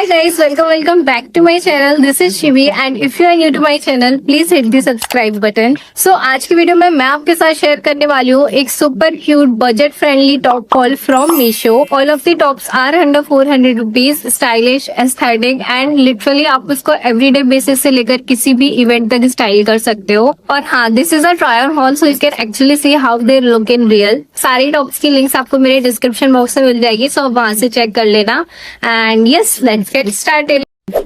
Hi guys, welcome back to my channel. This is Shivi and if you are new to my channel, please hit the subscribe button. So आज की video में मैं आपके साथ share करने वाली हूँ एक super cute budget friendly top haul from Meesho. All of the tops are under 400 rupees. Stylish, aesthetic and literally आप उसको एवरीडे बेसिस से लेकर किसी भी इवेंट तक स्टाइल कर सकते हो. और हाँ, this is a trial hall so you can actually see how they look in real. सारी टॉप्स की लिंक्स आपको मेरे डिस्क्रिप्शन बॉक्स में मिल जाएगी, सो आप वहां से चेक कर लेना. And yes, let's get started.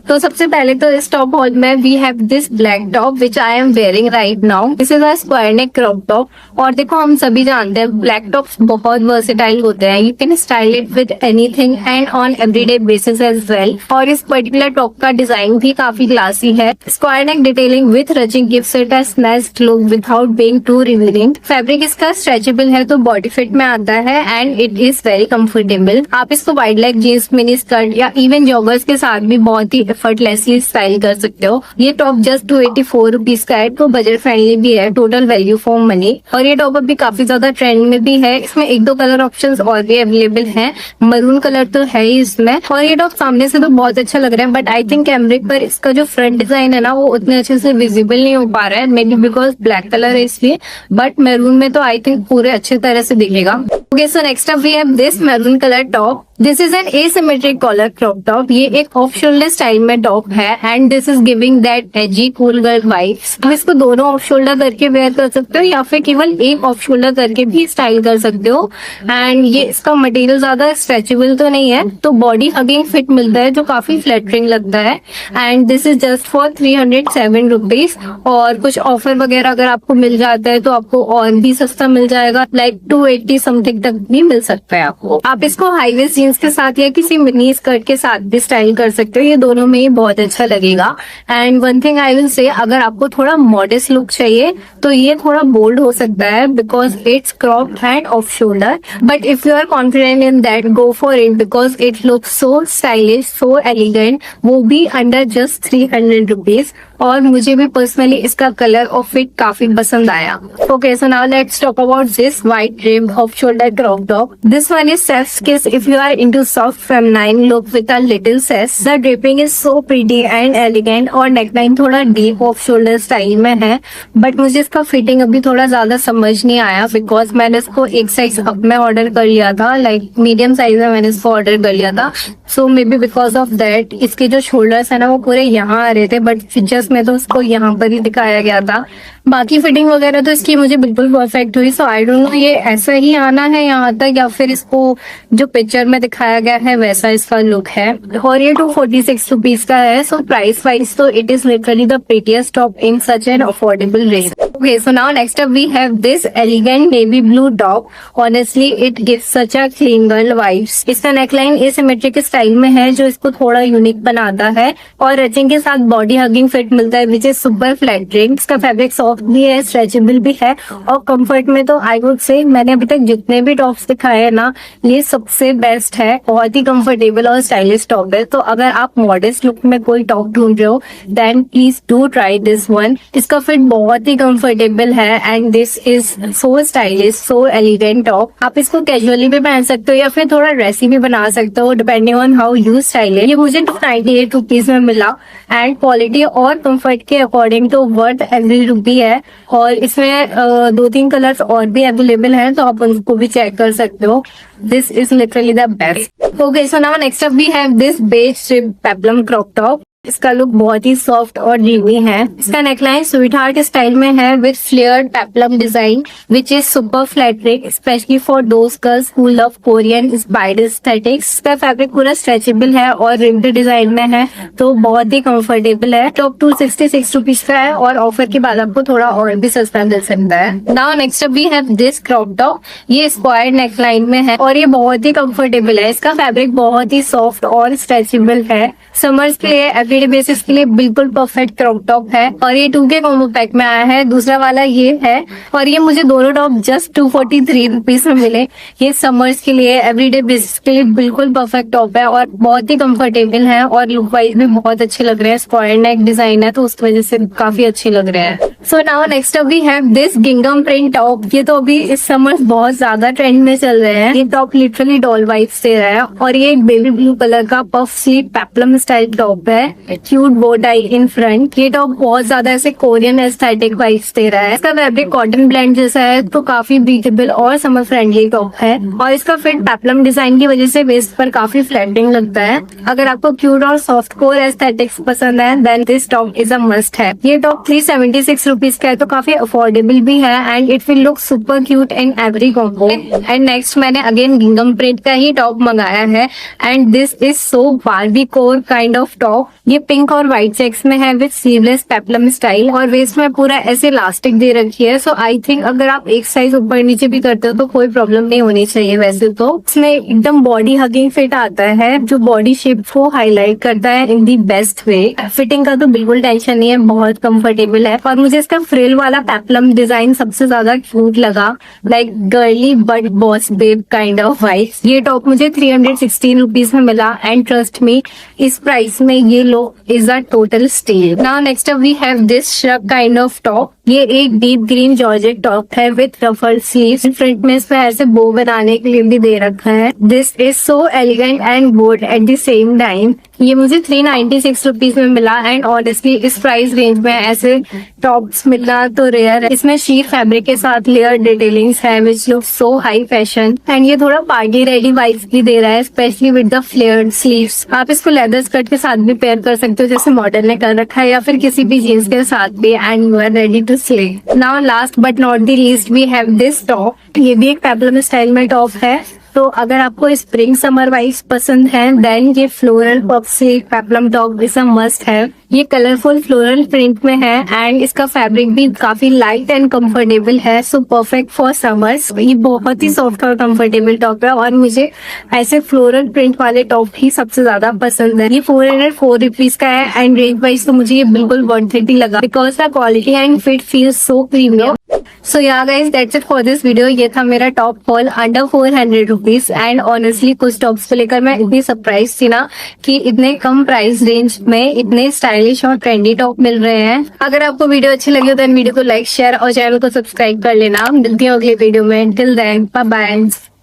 तो सबसे पहले तो इस टॉप हॉल में we have this black top which I am wearing right now. This is a square neck crop top. और देखो, हम सभी जानते हैं ब्लैक टॉप्स बहुत वर्सेटाइल होते हैं. You can style it with anything and on everyday basis as well. और इस पर्टिकुलर टॉप का डिजाइन भी काफी क्लासी है. Square neck detailing with ruching gives it a snatched look without being too revealing. Fabric इसका stretchable है तो body fit में आता है and it is very comfortable. आप इसको wide leg jeans, mini skirt या इवन जॉगर्स के साथ भी बहुत ही एफर्टलेसली स्टाइल कर सकते हो. ये टॉप जस्ट 284 रुपीज का है तो बजट फ्रेंडली भी है. Total value for money. और ये टॉप अभी काफी ज्यादा ट्रेंड में भी है. इसमें एक दो कलर ऑप्शंस और भी अवेलेबल हैं. मरून कलर तो है ही इसमें. और ये टॉप सामने से तो बहुत अच्छा लग रहा है बट आई थिंक कैमरे पर इसका जो फ्रंट डिजाइन है ना वो उतने अच्छे से विजिबल नहीं हो पा रहा है. May be because black colour है इसलिए, बट मैरून में तो आई थिंक पूरे अच्छे तरह से दिखेगा. Okay, so next up we have this maroon colour top. This is an asymmetric collar crop top. ये एक ऑफ शोल्डर स्टाइल में टॉप है and this is giving that edgy cool girl vibes. आप इसको दोनों ऑफ शोल्डर करके where कर सकते हो या फिर केवल एक ऑफ शोल्डर करके भी स्टाइल कर सकते हो. एंड ये इसका मटेरियल ज्यादा स्ट्रेचेबल तो नहीं है तो बॉडी हगिंग फिट मिलता है जो काफी फ्लैटरिंग लगता है. And this is just for 307 rupees. और कुछ ऑफर वगैरह अगर आपको मिल जाता है तो आपको और भी सस्ता मिल जाएगा, लाइक 280 समथिंग तक भी मिल सकता है आपको. आप इसको हाई वेस्ट जीन्स के साथ या किसी मिनी स्कर्ट के साथ भी स्टाइल कर सकते हो. ये दोनों में ही बहुत अच्छा लगेगा. And one thing I will say, अगर आपको थोड़ा मॉडेस्ट लुक चाहिए तो ये थोड़ा बोल्ड हो सकता है because it's crop and off shoulder. But if you are confident in that, go for it because it look so stylish, so elegant, वो भी अंडर जस्ट 300 रुपीज. और मुझे भी पर्सनली इसका कलर और फिट काफी पसंद आया. Okay, so now let's talk about this white draped off shoulder crop top. This one is chef's kiss if you are into soft feminine look with a little sass. The draping is so pretty and elegant और neckline थोड़ा deep off shoulder style में है. But मुझे इसका fitting अभी थोड़ा ज्यादा समझ नहीं आया बिकॉज मैंने इसको एक साइज अप में ऑर्डर कर लिया था, लाइक मीडियम साइज में मैंने इसको ऑर्डर कर लिया था. So maybe because of that इसके जो शोल्डर्स है ना वो पूरे यहाँ आ रहे थे बट फीचर्स में तो उसको यहाँ पर ही दिखाया गया था. बाकी फिटिंग वगैरह तो इसकी मुझे बिल्कुल परफेक्ट हुई. सो आई डोंट नो ये ऐसा ही आना है यहाँ तक या फिर इसको जो पिक्चर में दिखाया गया है वैसा इसका लुक है. और ये 246 रुपीज का है. सो प्राइस वाइज तो it is literally the prettiest top in such an affordable range. Okay, so now next up we have this elegant navy blue top. Honestly, it gives such a clean girl vibes. इसका neckline asymmetric style में है जो इसको थोड़ा unique बनाता है. और रचिंग के साथ बॉडी हगिंग फिट मिलता है विच इज सुपर फ्लैटरिंग. इसका फैब्रिक सॉफ्ट भी है, स्ट्रेचेबल भी है और कंफर्ट में तो आई वुड से मैंने अभी तक जितने भी टॉप्स दिखाए हैं ना ये सबसे बेस्ट है. बहुत ही कंफर्टेबल और स्टाइलिश टॉप है. तो अगर आप मॉडेस्ट लुक में कोई टॉप ढूंढ रहे हो then please do try this one. इसका फिट बहुत ही कंफर्टेबल है and this is so stylish, so elegant top. आप इसको कैजुअली भी पहन सकते हो या फिर थोड़ा ड्रेसी भी बना सकते हो depending on how you style है. ये मुझे 298 रुपीज में मिला एंड क्वालिटी और कंफर्ट के अकॉर्डिंग तो वर्थ एवरी रुपी है. और इसमें 2-3 कलर्स और भी अवेलेबल हैं तो आप उनको भी चेक कर सकते हो. This is literally the best. Okay, so now next up we have this beige strip peplum crop top. इसका लुक बहुत ही सॉफ्ट और ड्रीमी है. इसका नेकलाइन स्वीट हार्ट स्टाइल में है with flared peplum design which is super flattering specially for those girls who love Korean inspired aesthetics. इसका fabric पूरा स्ट्रेचेबल है और रिम्ड डिजाइन में है तो बहुत ही कंफर्टेबल है. टॉप 266 रुपीज का है और ऑफर के बाद आपको थोड़ा और भी सस्ता मिल सकता है. Now next up we have this crop top. ये स्क्वायर नेकलाइन में है और ये बहुत ही कंफर्टेबल है. इसका फैब्रिक बहुत ही सॉफ्ट और स्ट्रेचेबल है. समर्स के लिए एवरीडे बेसिस के लिए बिल्कुल परफेक्ट क्रॉप टॉप है. और ये 2 के कॉम्बो पैक में आया है. दूसरा वाला ये है और ये मुझे दोनों टॉप जस्ट 243 रुपीज में मिले. ये समर्स के लिए एवरीडे बेसिस के लिए बिल्कुल परफेक्ट टॉप है और बहुत ही कंफर्टेबल है और लुक वाइज भी बहुत अच्छे लग रहे हैं. स्क्वायर नेक डिजाइन है तो उस वजह से काफी अच्छे लग रहे हैं. So now next up we have this गिंगम प्रिंट टॉप। ये तो अभी इस समर बहुत ज्यादा ट्रेंड में चल रहे हैं। ये टॉप लिटरली डॉल वाइब्स दे रहा है और ये एक बेबी ब्लू कलर का puff sleeve peplum style top है, cute bow tie in front. ये टॉप बहुत ज्यादा ऐसे कोरियन एस्थेटिक वाइब्स दे रहा है। इसका फैब्रिक कॉटन ब्लेंड जैसा है तो काफी ब्रीथेबल और समर फ्रेंडली टॉप है और इसका फिट पेप्लम डिजाइन की वजह से वेस्ट पर काफी फ्लैटिंग लगता है। अगर आपको क्यूट और सॉफ्ट कोर एस्थेटिक्स पसंद है then this top is a must है। ये टॉप 376 रुपीज का है तो काफी अफोर्डेबल भी है and it will look super cute in every combo. And next मैंने अगेन गिंगम प्रिंट का ही टॉप मंगाया है and this is so Barbie core kind of top. ये पिंक और व्हाइट चेक्स में है विद स्लीवलेस पेप्लम स्टाइल और वेस्ट में पूरा ऐसे इलास्टिक दे रखी है। सो आई थिंक अगर आप एक साइज ऊपर नीचे भी करते हो तो कोई प्रॉब्लम नहीं होनी चाहिए। वैसे तो इसमें एकदम बॉडी हगिंग फिट आता है जो बॉडी शेप को हाईलाइट करता है इन दी बेस्ट वे। फिटिंग का तो बिल्कुल टेंशन नहीं है, बहुत कंफर्टेबल है और मुझे इसका फ्रिल वाला पेप्लम डिजाइन सबसे ज्यादा क्यूट लगा, like girly but boss babe kind of vibes. ये टॉप मुझे 316 रुपीज में मिला एंड ट्रस्ट मी इस प्राइस में ये लो is a total steal. Now next up we have this shrug kind of top. ये एक डीप ग्रीन जॉर्जेट टॉप है विथ रफल स्लीव्स। फ्रंट में इस पे ऐसे बो बनाने के लिए भी दे रखा है। This is so elegant and bold at the same time. ये मुझे 396 रुपीज में मिला एंड ऑनेस्टली इस प्राइस रेंज में ऐसे टॉप्स मिलना तो रेयर है। इसमें शीर फैब्रिक के साथ लेयर डिटेलिंग्स है which look so high fashion and ये थोड़ा पार्टी रेडी वाइब्स भी दे रहा है, specially with the flared sleeves. आप इसको लेदर स्कर्ट के साथ भी पेयर कर सकते हो जैसे मॉडल ने कर रखा है या फिर किसी भी जीन्स के साथ भी and you are ready to slay. Now last but not the least we have this top. ये भी एक पेप्लम स्टाइल में टॉप है तो अगर आपको स्प्रिंग समर वाइब्स पसंद है देन ये floral puff sleeve peplum top is a must है। ये कलरफुल फ्लोरल प्रिंट में है एंड इसका फैब्रिक भी काफी लाइट एंड कंफर्टेबल है, सो परफेक्ट फॉर समर्स। ये बहुत ही सॉफ्ट और कंफर्टेबल टॉप है और मुझे ऐसे फ्लोरल प्रिंट वाले टॉप ही सबसे ज्यादा पसंद है। ये 404 रुपीज का है एंड रेंज वाइज तो मुझे ये बिल्कुल वर्थ इट ही लगा because the quality and fit feels so premium. So yeah guys that's it for this video. ये था मेरा top haul under 400 rupees and honestly कुछ टॉप्स को लेकर मैं इतनी सरप्राइज थी ना कि इतने कम प्राइस रेंज में इतने स्टाइलिश और ट्रेंडी टॉप मिल रहे हैं। अगर आपको वीडियो अच्छी लगी हो तो वीडियो को लाइक शेयर और चैनल को सब्सक्राइब कर लेना। मिलती हूँ अगले वीडियो में। Till then bye bye.